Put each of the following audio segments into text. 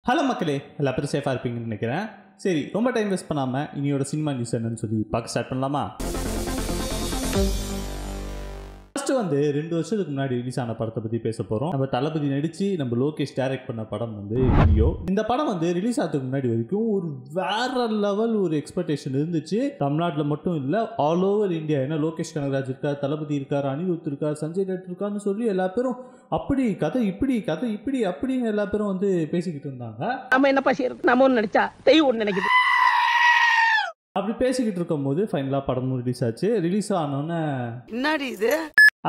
Hello மக்களே, எல்லா பேரும் சேஃபாக இருப்பீங்கன்னு நினைக்கிறேன். சரி, ரொம்ப டைம் வேஸ்ட் பண்ணாமல் இனியோட சினிமா நியூஸ் என்னன்னு சொல்லி பார்க்க ஸ்டார்ட் பண்ணலாமா? ஃபஸ்ட்டு 2 வருஷத்துக்கு முன்னாடி ரிலீஸ் ஆன படத்தை பற்றி பேச போகிறோம். நம்ம தளபதி நடித்து நம்ம லோகேஷ் டைரக்ட் பண்ண படம் லியோ. இந்த படம் ரிலீஸ் ஆகிறதுக்கு முன்னாடி வரைக்கும் ஒரு வேற லெவல் ஒரு எக்ஸ்பெக்டேஷன் இருந்துச்சு. தமிழ்நாட்டில் மட்டும் இல்லை, ஆல் ஓவர் இந்தியா. ஏன்னா லோகேஷ் கனகராஜ் இருக்கார், தளபதி இருக்கார், அனிருத் இருக்கார், சஞ்சய் தட் இருக்கான்னு சொல்லி எல்லா பேரும் அப்படி கதை இப்படி அப்படின்னு எல்லா பேரும் பேசிக்கிட்டு இருந்தாங்க. நம்ம என்னப்பா செய்யறது, நம்ம ஒன்று நினைச்சா தெய்வம் ஒன்று நினைக்குது. அப்படி பேசிக்கிட்டு இருக்கும் போது ஃபைனலாக படமும் ரிலீஸ் ஆச்சு. ரிலீஸ் ஆனோன்னே என்னடி இது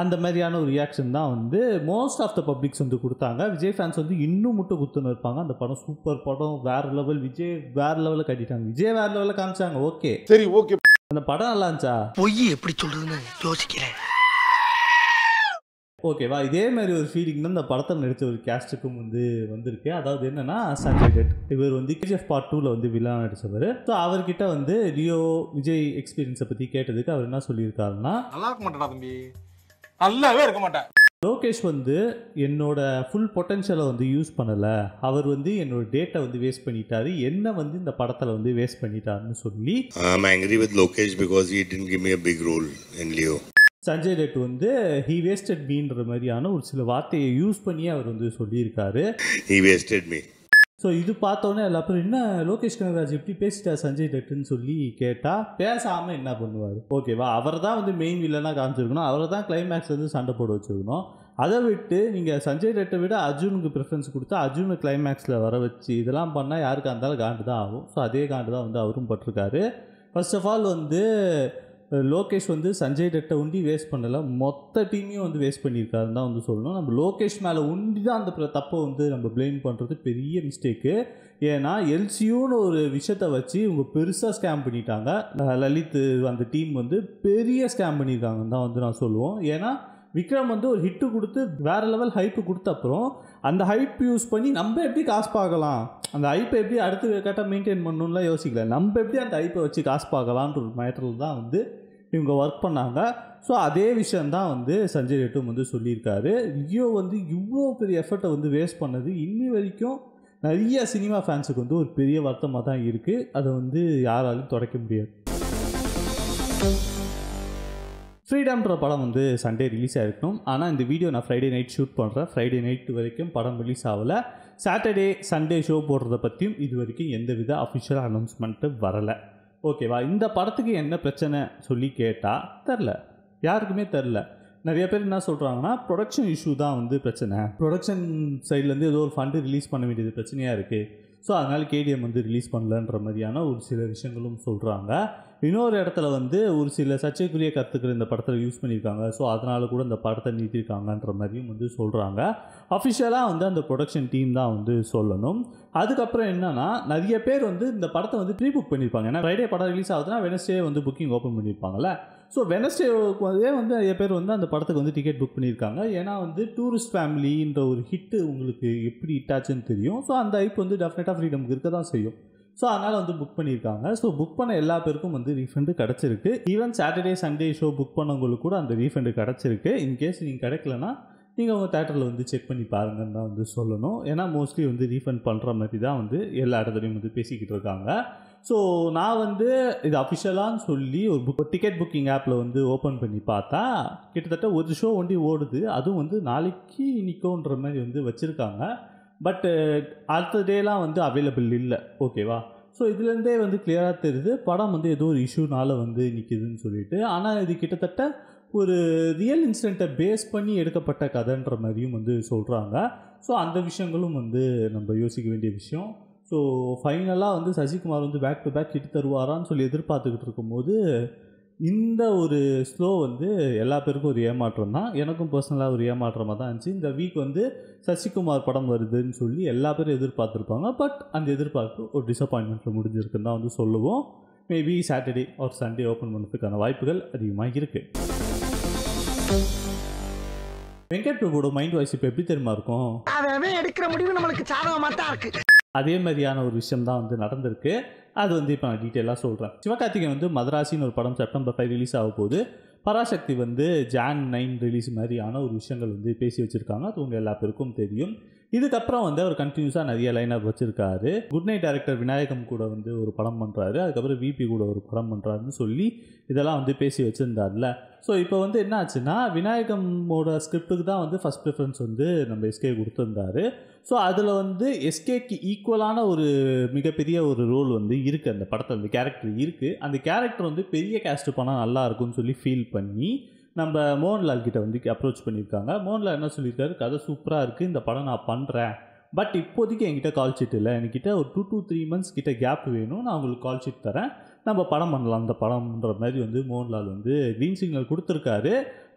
அந்த மாதிரியான ஒரு ரியாக்ஷன் தான் மோஸ்ட் ஆஃப் த பப்ளிக்ஸ் கொடுத்தாங்க. விஜய் ஃபேன்ஸ் இன்னும் மட்டும் குத்துன்னு இருப்பாங்க. அந்த படம் சூப்பர் படம், வேற லெவல், விஜய் வேற லெவலில் கட்டிட்டாங்க, விஜய் வேற லெவலில் காமிச்சாங்க. ஓகே சரி ஓகே, அந்த படம் நல்லா இருந்துச்சா? பொய் எப்படி சொல்றதுன்னு யோசிக்கிறேன். ஓகேவா, இதே மாதிரி ஒரு ஃபீலிங் தான் இந்த படத்தில் நடித்த ஒரு கேஸ்ட்டுக்கும் வந்திருக்கு. அதாவது என்னன்னா, சஞ்சய் தட் இவர் KGF Part 2ல் வில்லன் நடித்தவர். ஸோ அவர்கிட்ட லியோ விஜய் எக்ஸ்பீரியன்ஸை பற்றி கேட்டதுக்கு அவர் என்ன சொல்லியிருக்காருன்னா, நல்லா இருக்க மாட்டேடா தம்பி, நல்லாவே இருக்க மாட்டேன். லோகேஷ் என்னோட ஃபுல் பொட்டன்ஷியலை யூஸ் பண்ணலை, அவர் என்னோட டேட்டை வேஸ்ட் பண்ணிட்டாரு, என்ன இந்த படத்தில் வேஸ்ட் பண்ணிட்டாருன்னு சொல்லி I'm angry with Lokesh because he didn't give me a big role in Leo. Sanjay that he wasted meன்ற மாதிரியான ஒரு சில வார்த்தையை யூஸ் பண்ணி அவர் சொல்லியிருக்காரு. He wasted me. ஸோ இது பார்த்தோன்னே எல்லா பேரும் என்ன லோகேஷ் கனகராஜ் எப்படி பேசிட்டா சஞ்சய் தட்டுன்னு சொல்லி கேட்டால், பேசாமல் என்ன பண்ணுவார்? ஓகேவா, அவர் தான் மெயின் வில்லனாக காமிச்சிருக்கணும், அவரை தான் கிளைமேக்ஸ் சண்டை போட வச்சுருக்கணும். அதை விட்டு நீங்கள் சஞ்சய் தட்டை விட அர்ஜுனுக்கு ப்ரிஃபரன்ஸ் கொடுத்தா அர்ஜுனை கிளைமேக்ஸில் வர வச்சு இதெல்லாம் பண்ணால் யாருக்கு இருந்தாலும் காண்டு தான் ஆகும். ஸோ அதே காண்டு தான் அவரும் பட்டிருக்காரு. First of all Lokesh Sanjay தட்டை வேஸ்ட் பண்ணலை, மொத்த டீமையும் வேஸ்ட் பண்ணியிருக்காருன்னு தான் சொல்லணும். நம்ம லோகேஷ் மேலே தான் அந்த தப்பை நம்ம ப்ளேம் பண்ணுறது பெரிய மிஸ்டேக்கு. ஏன்னா எல்சியூன்னு ஒரு விஷயத்தை வச்சு இவங்க பெருசாக ஸ்கேம் பண்ணிட்டாங்க. லலித் அந்த டீம் பெரிய ஸ்கேம் பண்ணியிருக்காங்கன்னு தான் நான் சொல்லுவோம். ஏன்னா விக்ரம் ஒரு ஹிட்டு கொடுத்து வேறு லெவல் ஹைப்பு கொடுத்த அப்புறம் அந்த ஹைப் யூஸ் பண்ணி நம்ம எப்படி காசு பார்க்கலாம், அந்த ஹைப்பை எப்படி அடுத்து கரெக்டாக மெயின்டைன் பண்ணணும்லாம் யோசிக்கல, நம்ம எப்படி அந்த ஹைப்பை வச்சு காசு பார்க்கலான்ற ஒரு மேட்டரில் தான் இவங்க ஒர்க் பண்ணாங்க. ஸோ அதே விஷயந்தான் சஞ்சய் தட்டும் சொல்லியிருக்காரு. லியோ இவ்வளோ பெரிய எஃபர்ட்டை வேஸ்ட் பண்ணது இன்னி வரைக்கும் நிறைய சினிமா ஃபேன்ஸுக்கு ஒரு பெரிய வருத்தமாக தான் இருக்குது. அதை யாராலும் தொடக்க முடியாது. ஃப்ரீடம்ன்ற படம் சண்டே ரிலீஸ் ஆகிருக்கணும். ஆனால் இந்த வீடியோ நான் ஃப்ரைடே நைட் ஷூட் பண்ணுறேன். ஃப்ரைடே நைட்டு வரைக்கும் படம் ரிலீஸ் ஆகலை. சாட்டர்டே சண்டே ஷோ போடுறத பற்றியும் இது வரைக்கும் எந்தவித அஃபிஷியல் அனௌன்ஸ்மெண்ட்டு வரலை. ஓகேவா, இந்த படத்துக்கு என்ன பிரச்சனை சொல்லி கேட்டால் தெரில, யாருக்குமே தெரில. நிறைய பேர் என்ன சொல்கிறாங்கன்னா, ப்ரொடக்ஷன் இஷ்யூ தான் பிரச்சனை, ப்ரொடக்ஷன் சைட்லேருந்து ஏதோ ஒரு ஃபண்டு ரிலீஸ் பண்ண வேண்டியது பிரச்சனையாக இருக்குது, ஸோ அதனால் KDM ரிலீஸ் பண்ணலன்ற மாதிரியான ஒரு சில விஷயங்களும் சொல்கிறாங்க. இன்னொரு இடத்துல ஒரு சில சர்ச்சைக்குரிய கருத்துக்கள் இந்த படத்தில் யூஸ் பண்ணியிருக்காங்க, ஸோ அதனால கூட இந்த படத்தை நிறுத்தியிருக்காங்கன்ற மாதிரியும் சொல்கிறாங்க. அஃபிஷியலாக அந்த ப்ரொடக்ஷன் டீம் தான் சொல்லணும். அதுக்கப்புறம் என்னென்னா, நிறைய பேர் இந்த படத்தை ப்ரீ புக் பண்ணியிருப்பாங்க. ஏன்னா ஃப்ரைடே படம் ரிலீஸ் ஆகுதுன்னா வெனஸ்டே புக்கிங் ஓப்பன் பண்ணியிருப்பாங்கல்ல. ஸோ வெனஸ்டேவே நிறைய பேர் அந்த படத்துக்கு டிக்கெட் புக் பண்ணியிருக்காங்க. ஏன்னா டூரிஸ்ட் ஃபேமிலின்ற ஒரு ஹிட்டு உங்களுக்கு எப்படி ஹிட்டாச்சுன்னு தெரியும். ஸோ அந்த ஹைப் டெஃபினட்டாக ஃப்ரீடம்க்கு இருக்க தான் செய்யும். ஸோ அதனால் புக் பண்ணியிருக்காங்க. ஸோ புக் பண்ண எல்லா பேருக்கும் ரீஃபண்டு கிடச்சிருக்கு. Even Saturday Sunday show book பண்ணவங்களுக்கு கூட அந்த ரீஃபண்டு கிடச்சிருக்கு. இன்கேஸ் நீங்கள் கிடைக்கலன்னா நீங்கள் உங்கள் தேட்டரில் செக் பண்ணி பாருங்கன்னு தான் சொல்லணும். ஏன்னா மோஸ்ட்லி ரீஃபண்ட் பண்ணுற மாதிரி தான் எல்லா இடத்துலையும் பேசிக்கிட்டு இருக்காங்க. ஸோ நான் இது அஃபிஷியலான்னு சொல்லி ஒரு டிக்கெட் புக்கிங் ஆப்பில் ஓப்பன் பண்ணி பார்த்தா கிட்டத்தட்ட ஒரு ஷோ ஓடுது. அதுவும் நாளைக்கு நிற்கும்ன்ற மாதிரி வச்சுருக்காங்க. பட் அடுத்த டேலாம் அவைலபிள் இல்லை. ஓகேவா, ஸோ இதுலேருந்தே கிளியராக தெரியுது படம் ஏதோ ஒரு இஷ்யூனால் நிற்கிதுன்னு சொல்லிட்டு. ஆனால் இது கிட்டத்தட்ட ஒரு ரியல் இன்சிடெண்ட்டை பேஸ் பண்ணி எடுக்கப்பட்ட கதைன்ற மாதிரியும் சொல்கிறாங்க. ஸோ அந்த விஷயங்களும் நம்ம யோசிக்க வேண்டிய விஷயம். ஸோ ஃபைனலாக Sasikumar back to back hit தருவாரான்னு சொல்லி எதிர்பார்த்துக்கிட்டு இருக்கும்போது இந்த ஒரு ஸ்லோ எல்லா பேருக்கும் ஒரு ஏமாற்றம் தான். எனக்கும் பர்சனலாக ஒரு ஏமாற்றமாக தான் இருந்துச்சு. இந்த வீக் சசிகுமார் படம் வருதுன்னு சொல்லி எல்லா பேரும் எதிர்பார்த்துருப்பாங்க. பட் அந்த எதிர்பார்ப்பு ஒரு டிசப்பாயின்மெண்ட்டில் முடிஞ்சிருக்குன்னு தான் சொல்லுவோம். Maybe Saturday R Sunday open பண்ணுறதுக்கான வாய்ப்புகள் அதிகமாக இருக்குது. வெங்கட் பிரபுவோட மைண்ட் வாய்ஸ் இப்போ எப்படி தெரியுமா இருக்கும்? அவன் எடுக்கிற முடிவு நம்மளுக்கு சாதகமாக தான் இருக்கு. அதே மாதிரியான ஒரு விஷயம் தான் நடந்திருக்கு. அது இப்போ நான் டீட்டெயிலாக சொல்கிறேன். சிவகார்த்திகேயன் மதராசின்னு ஒரு படம் செப்டம்பர் 5 ரிலீஸ் ஆக போகுது. பராசக்தி ஜான் 9 ரிலீஸ் மாதிரியான ஒரு விஷயங்கள் பேசி வச்சுருக்காங்க. அது உங்கள் எல்லா பேருக்கும் தெரியும். இதுக்கப்புறம் வந்து அவர் கண்டினியூஸாக நிறைய லைனப் வச்சுருக்காரு. குட் நைட் டைரக்டர் விநாயகம் கூட வந்து ஒரு படம் பண்ணுறாரு, அதுக்கப்புறம் விபி கூட ஒரு படம் பண்ணுறாருன்னு சொல்லி இதெல்லாம் வந்து பேசி வச்சுருந்தார்ல. ஸோ இப்போ வந்து என்ன ஆச்சுன்னா, விநாயகமோட ஸ்கிரிப்டுக்கு தான் வந்து ஃபஸ்ட் ப்ரிஃபரன்ஸ் வந்து நம்ம எஸ்கே கொடுத்துருந்தாரு. ஸோ அதில் வந்து எஸ்கேக்கு ஈக்குவலான ஒரு மிகப்பெரிய ஒரு ரோல் வந்து இருக்குது அந்த படத்தில், அந்த கேரக்டர் இருக்குது. அந்த கேரக்டர் வந்து பெரிய கேஸ்ட் பண்ணால் நல்லா இருக்கும்னு சொல்லி ஃபீல் பண்ணி நம்ம மோகன்லால் கிட்ட வந்து அப்ரோச் பண்ணியிருக்காங்க. மோகன்லால் என்ன சொல்லியிருக்காரு, கதை சூப்பராக இருக்குது, இந்த படம் நான் பண்ணுறேன், பட் இப்போதைக்கு என்கிட்ட கால் ஷீட் இல்லை, என்கிட்ட ஒரு 2 to 3 months கிட்ட கேப் வேணும், நான் உங்களுக்கு கால் ஷீட் தரேன், நம்ம படம் பண்ணலாம் அந்த படம்ன்ற மாதிரி வந்து மோகன்லால் வந்து க்ரீன் சிக்னல் கொடுத்துருக்காரு.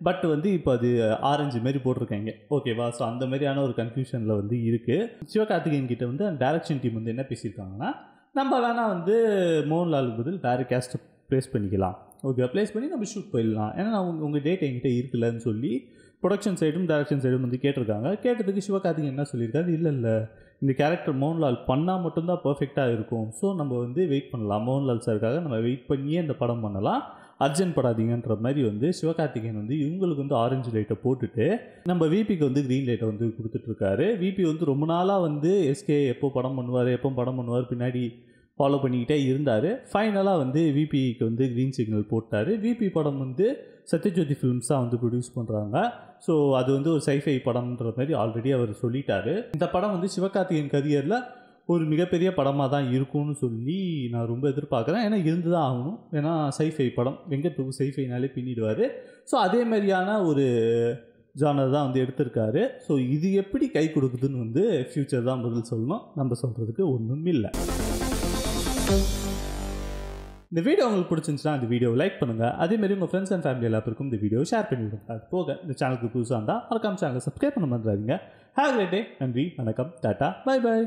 பட் வந்து இப்போ அது ஆரஞ்சு மாரி போட்டிருக்காங்க, ஓகேவா? ஸோ அந்த மாதிரியான ஒரு கன்ஃபியூஷனில் வந்து இருக்குது. சிவகார்த்திகேயன் கிட்ட வந்து டைரக்ஷன் டீம் வந்து என்ன பேசியிருக்காங்கன்னா, நம்ம வேணால் வந்து மோகன்லாலுக்கு பதில் வேறு கேஸ்ட்டை ப்ளேஸ் பண்ணிக்கலாம், ஓகே, ப்ளேஸ் பண்ணி நம்ம ஷூட் போயிடலாம், ஏன்னா நான் உங்கள் டேட் என்கிட்ட இருக்குல்லன்னு சொல்லி ப்ரொடக்ஷன் சைடும் டைரக்ஷன் சைடும் வந்து கேட்டிருக்காங்க. கேட்டதுக்கு சிவகார்த்திகேயன் என்ன சொல்லியிருக்காரு, இல்லை இந்த கேரக்டர் மோகன்லால் பண்ணால் மட்டும்தான் பர்ஃபெக்டாக இருக்கும், ஸோ நம்ம வந்து வெயிட் பண்ணலாம், மோகன்லால் சாருக்காக நம்ம வெயிட் பண்ணியே இந்த படம் பண்ணலாம், அர்ஜென்ட் படாதீங்கன்ற மாதிரி வந்து சிவகார்த்திகேயன் வந்து இவங்களுக்கு வந்து ஆரஞ்சு லைட்டை போட்டுட்டு நம்ம விபிக்கு வந்து க்ரீன் லைட்டை வந்து கொடுத்துட்ருக்காரு. விபி வந்து ரொம்ப நாளாக வந்து எஸ்கே எப்போ படம் பண்ணுவார் பின்னாடி ஃபாலோ பண்ணிக்கிட்டே இருந்தார். ஃபைனலாக வந்து விபிக்கு வந்து க்ரீன் சிக்னல் போட்டார். விபி படம் வந்து சத்யஜோதி ஃபிலிம்ஸ் தான் வந்து ப்ரொடியூஸ் பண்ணுறாங்க. ஸோ அது வந்து ஒரு சைஃபை படம்ன்ற மாதிரி ஆல்ரெடி அவர் சொல்லிட்டார். இந்த படம் வந்து சிவகார்த்திகேயன் கரியரில் ஒரு மிகப்பெரிய படமாக தான் இருக்கும்னு சொல்லி நான் ரொம்ப எதிர்பார்க்குறேன். ஏன்னா இருந்து தான் ஆகணும், ஏன்னா சைஃபை படம் வெங்கட் பிரபு சைஃபைனாலே பின்னிடுவார். ஸோ அதே மாதிரியான ஒரு ஜானர் தான் வந்து எடுத்திருக்காரு. ஸோ இது எப்படி கை கொடுக்குதுன்னு வந்து ஃப்யூச்சர் தான் பதில் சொல்லணும், நம்ம சொல்கிறதுக்கு ஒன்றும் இல்லை. இந்த வீடியோ உங்களுக்கு பிடிச்சிருந்துச்சுன்னா இந்த வீடியோவை லைக் பண்ணுங்கள், அதேமாதிரி உங்கள் ஃப்ரெண்ட்ஸ் அண்ட் ஃபேமிலி எல்லாருக்கும் இந்த வீடியோ ஷேர் பண்ணிவிடுங்க. அது போக இந்த சேனலுக்கு புதுசாக இருந்தால் மறக்காம சேனலை சப்ஸ்கிரைப் பண்ண மறந்துடாதீங்க. Have a great day. நன்றி, வணக்கம், டாட்டா, பை பை.